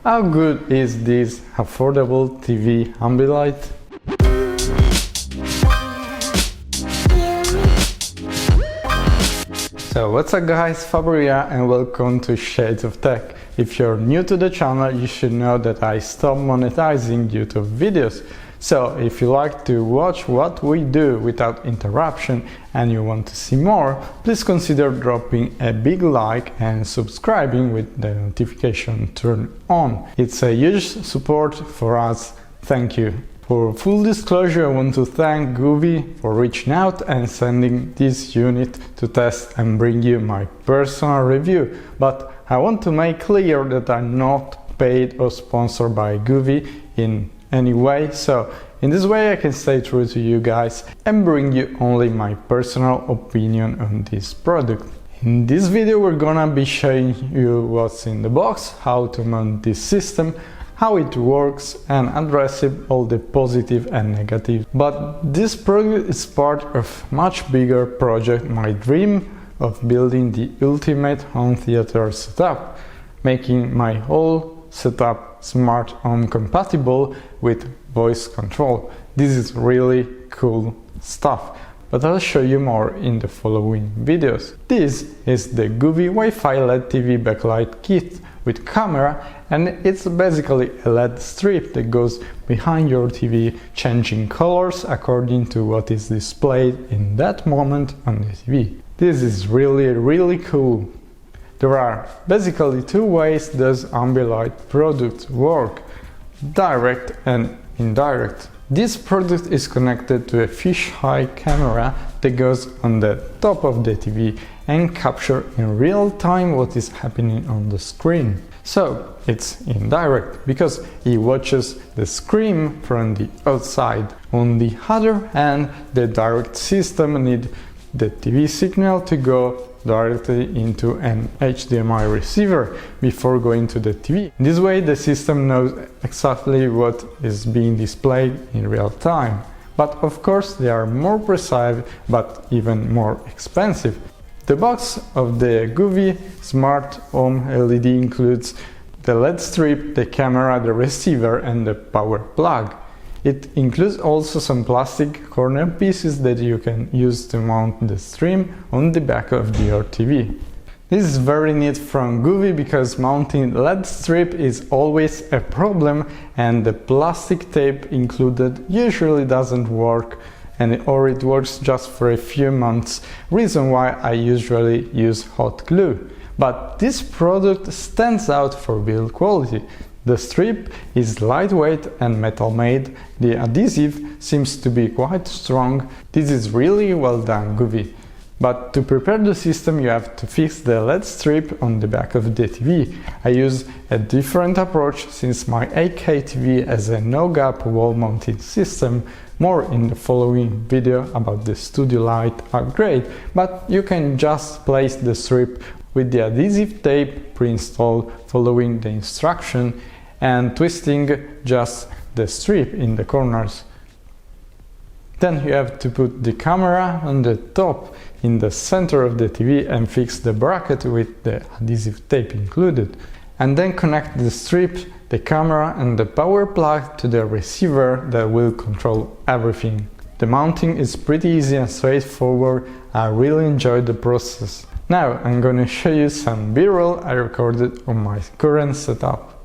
How good is this affordable TV Ambilight? So what's up guys, Fabio and welcome to Shades of Tech. If you're new to the channel, you should know that I stopped monetizing YouTube videos. So if you like to watch what we do without interruption and you want to see more, please consider dropping a big like and subscribing with the notification turned on. It's a huge support for us. Thank you. For full disclosure, I want to thank Govee for reaching out and sending this unit to test and bring you my personal review. But I want to make clear that I'm not paid or sponsored by Govee in any way, so in this way I can stay true to you guys and bring you only my personal opinion on this product. In this video we're gonna be showing you what's in the box, how to mount this system, how it works and addressing all the positive and negative. But this product is part of a much bigger project, my dream of building the ultimate home theater setup, making my whole setup smart home compatible with voice control. This is really cool stuff, but I'll show you more in the following videos. This is the Govee Wi-Fi LED TV backlight kit with camera, and it's basically a LED strip that goes behind your TV, changing colors according to what is displayed in that moment on the TV. This is really cool. There are basically two ways those Ambilight products work: direct and indirect. This product is connected to a fisheye camera that goes on the top of the TV and captures in real time what is happening on the screen. So it's indirect because it watches the screen from the outside. On the other hand, the direct system needs the TV signal to go directly into an HDMI receiver before going to the TV. This way the system knows exactly what is being displayed in real time. But of course they are more precise but even more expensive. The box of the Govee Smart Home LED includes the LED strip, the camera, the receiver and the power plug. It includes also some plastic corner pieces that you can use to mount the stream on the back of your TV. This is very neat from Govee because mounting LED strip is always a problem and the plastic tape included usually doesn't work, or it works just for a few months, reason why I usually use hot glue. But this product stands out for build quality. The strip is lightweight and metal made, the adhesive seems to be quite strong. This is really well done, Govee. But to prepare the system you have to fix the LED strip on the back of the TV. I use a different approach since my 8K TV has a no-gap wall mounted system, more in the following video about the Studio Light upgrade, but you can just place the strip with the adhesive tape pre-installed following the instruction and twisting just the strip in the corners. Then you have to put the camera on the top in the center of the TV and fix the bracket with the adhesive tape included. And then connect the strip, the camera and the power plug to the receiver that will control everything. The mounting is pretty easy and straightforward. I really enjoyed the process. Now I'm gonna show you some B-roll I recorded on my current setup.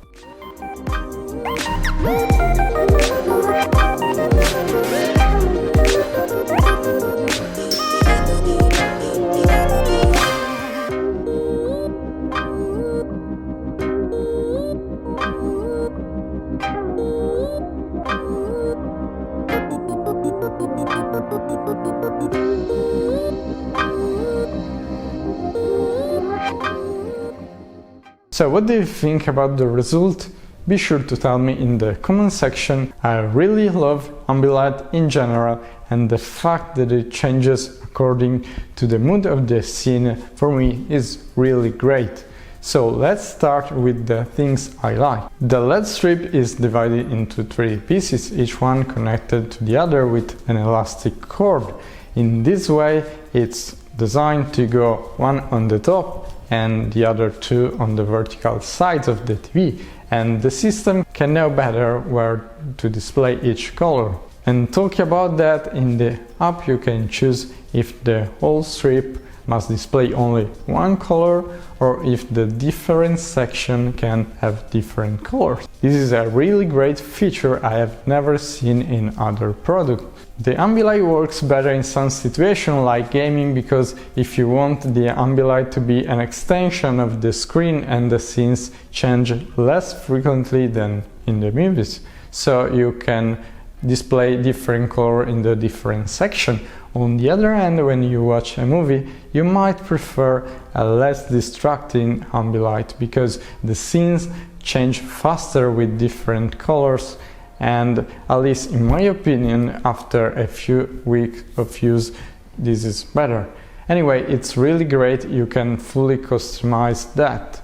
So what do you think about the result? Be sure to tell me in the comment section. I really love Ambilight in general, and the fact that it changes according to the mood of the scene for me is really great. So let's start with the things I like. The LED strip is divided into 3 pieces, each one connected to the other with an elastic cord. In this way it's designed to go one on the top and the other 2 on the vertical sides of the TV, and the system can know better where to display each color. And talking about that, in the app you can choose if the whole strip must display only one color or if the different section can have different colors. This is a really great feature I have never seen in other products. The Ambilight works better in some situations like gaming, because if you want the Ambilight to be an extension of the screen and the scenes change less frequently than in the movies, so you can display different color in the different section. On the other hand, when you watch a movie, you might prefer a less distracting Ambilight because the scenes change faster with different colors, and at least in my opinion, after a few weeks of use, this is better. Anyway, it's really great, you can fully customize that.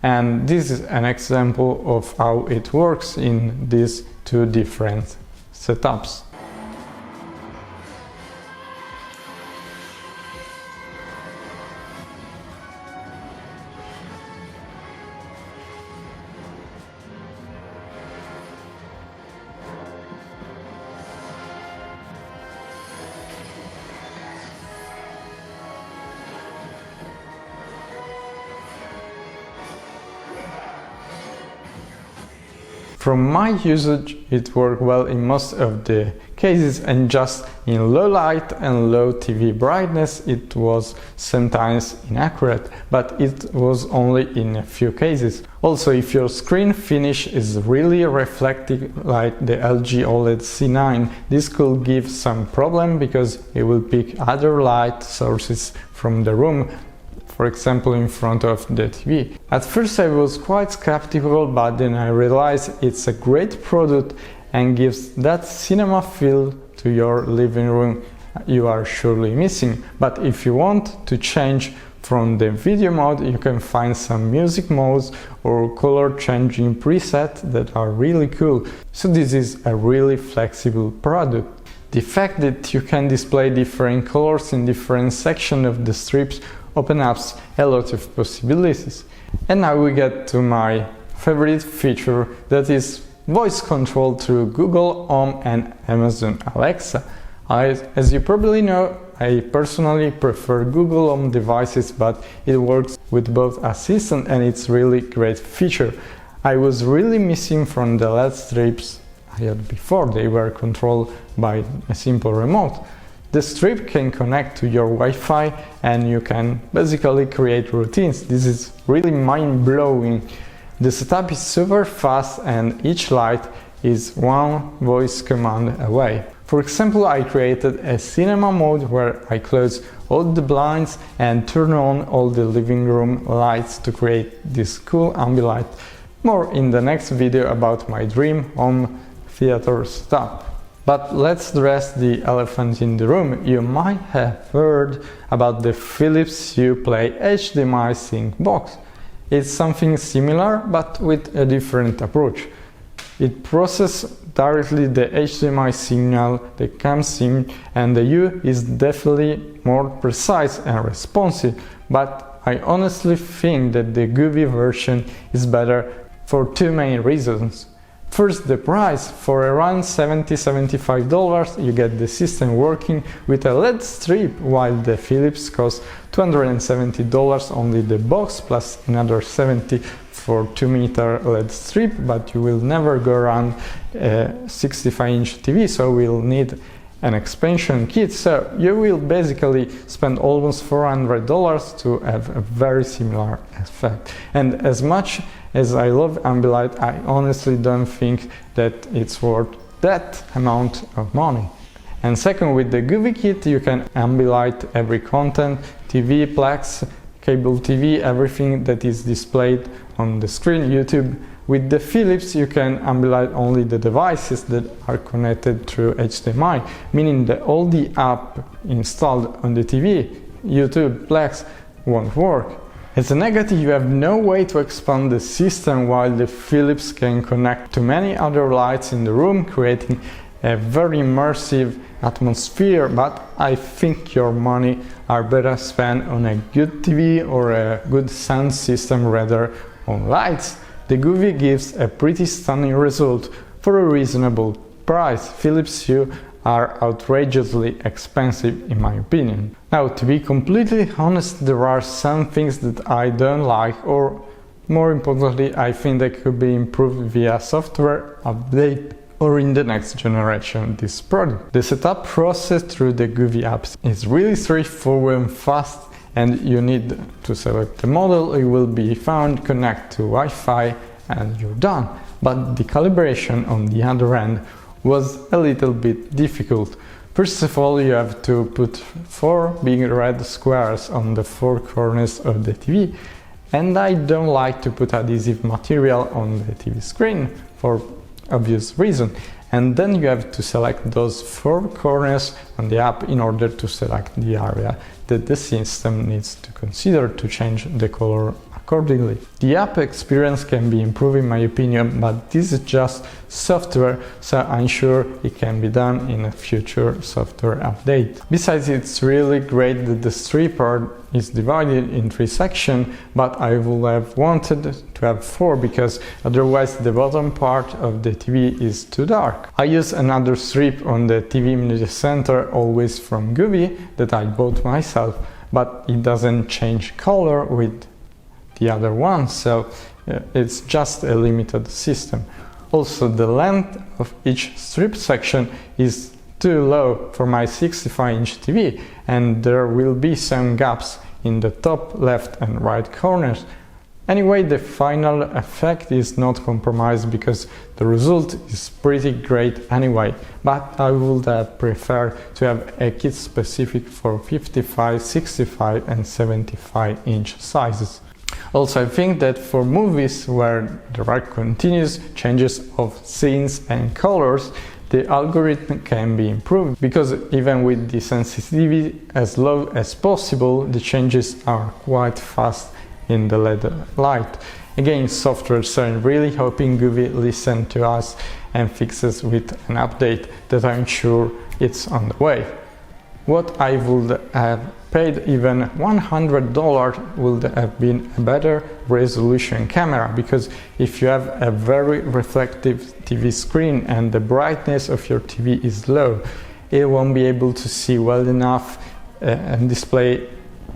And this is an example of how it works in these two different setups. From my usage, it worked well in most of the cases, and just in low light and low TV brightness it was sometimes inaccurate, but it was only in a few cases. Also, if your screen finish is really reflective like the LG OLED C9, this could give some problem because it will pick other light sources from the room, for example in front of the TV. At first I was quite skeptical, but then I realized it's a great product and gives that cinema feel to your living room you are surely missing. But if you want to change from the video mode, you can find some music modes or color changing presets that are really cool. So this is a really flexible product. The fact that you can display different colors in different sections of the strips opens up a lot of possibilities. And now we get to my favorite feature, that is voice control through Google Home and Amazon Alexa. As you probably know, I personally prefer Google Home devices, but it works with both assistant and it's really great feature. I was really missing from the LED strips I had before. They were controlled by a simple remote. The strip can connect to your Wi-Fi and you can basically create routines. This is really mind-blowing. The setup is super fast and each light is one voice command away. For example, I created a cinema mode where I close all the blinds and turn on all the living room lights to create this cool Ambilight. More in the next video about my dream home theater setup. But let's address the elephant in the room. You might have heard about the Philips Hue Play HDMI sync box. It's something similar but with a different approach. It processes directly the HDMI signal that comes in, and the Hue is definitely more precise and responsive, but I honestly think that the Govee version is better for two main reasons. First, the price. For around $70–75 you get the system working with a LED strip, while the Philips costs $270, only the box plus another $70 for 2-meter LED strip, but you will never go around a 65-inch TV, so we'll need an expansion kit, so you will basically spend almost $400 to have a very similar effect. And as much as I love Ambilight, I honestly don't think that it's worth that amount of money. And second, with the Govee kit you can Ambilight every content, TV, Plex, cable TV, everything that is displayed on the screen, YouTube. With the Philips you can Ambilight only the devices that are connected through HDMI, meaning that all the app installed on the TV, YouTube, Plex, won't work. As a negative, you have no way to expand the system, while the Philips can connect to many other lights in the room, creating a very immersive atmosphere, but I think your money are better spent on a good TV or a good sound system rather on lights. the Govee gives a pretty stunning result for a reasonable price. Philips Hue are outrageously expensive in my opinion. Now, to be completely honest, there are some things that I don't like, or more importantly, I think they could be improved via software update or in the next generation of this product. The setup process through the Govee apps is really straightforward and fast, and you need to select the model, it will be found, connect to Wi-Fi, and you're done. But the calibration on the other end was a little bit difficult. First of all, you have to put 4 big red squares on the 4 corners of the TV, and I don't like to put adhesive material on the TV screen for obvious reason. And then you have to select those 4 corners on the app in order to select the area that the system needs to consider to change the color accordingly. The app experience can be improved in my opinion, but this is just software, so I'm sure it can be done in a future software update. Besides, it's really great that the strip part is divided in 3 sections, but I would have wanted to have 4 because otherwise the bottom part of the TV is too dark. I use another strip on the TV media center, always from Govee, that I bought myself, but it doesn't change color with the other one, so it's just a limited system. Also, the length of each strip section is too low for my 65-inch TV, and there will be some gaps in the top left and right corners. Anyway, the final effect is not compromised because the result is pretty great anyway, but I would have preferred to have a kit specific for 55, 65 and 75-inch sizes. Also, I think that for movies where there are continuous changes of scenes and colors, the algorithm can be improved, because even with the sensitivity as low as possible, the changes are quite fast in the LED light. Again, software, so I'm really hoping Govee listen to us and fixes with an update that I'm sure it's on the way. What I would have paid even $100 would have been a better resolution camera, because if you have a very reflective TV screen and the brightness of your TV is low, it won't be able to see well enough and display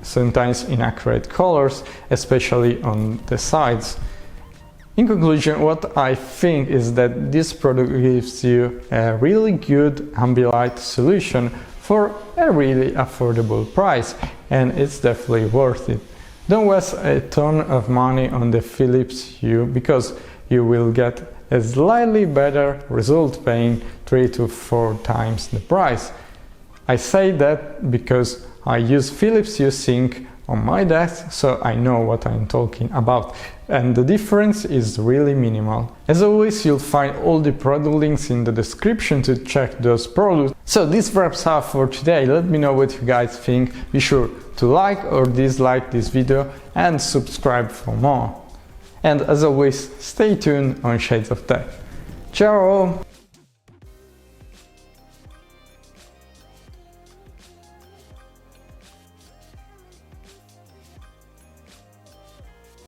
sometimes inaccurate colors, especially on the sides. In conclusion, what I think is that this product gives you a really good Ambilight solution for a really affordable price, and it's definitely worth it. Don't waste a ton of money on the Philips Hue, because you will get a slightly better result paying 3 to 4 times the price. I say that because I use Philips Hue Sync on my desk, so I know what I'm talking about, and the difference is really minimal. As always, you'll find all the product links in the description to check those products. So this wraps up for today. Let me know what you guys think. Be sure to like or dislike this video and subscribe for more. And as always, stay tuned on Shades of Tech. Ciao!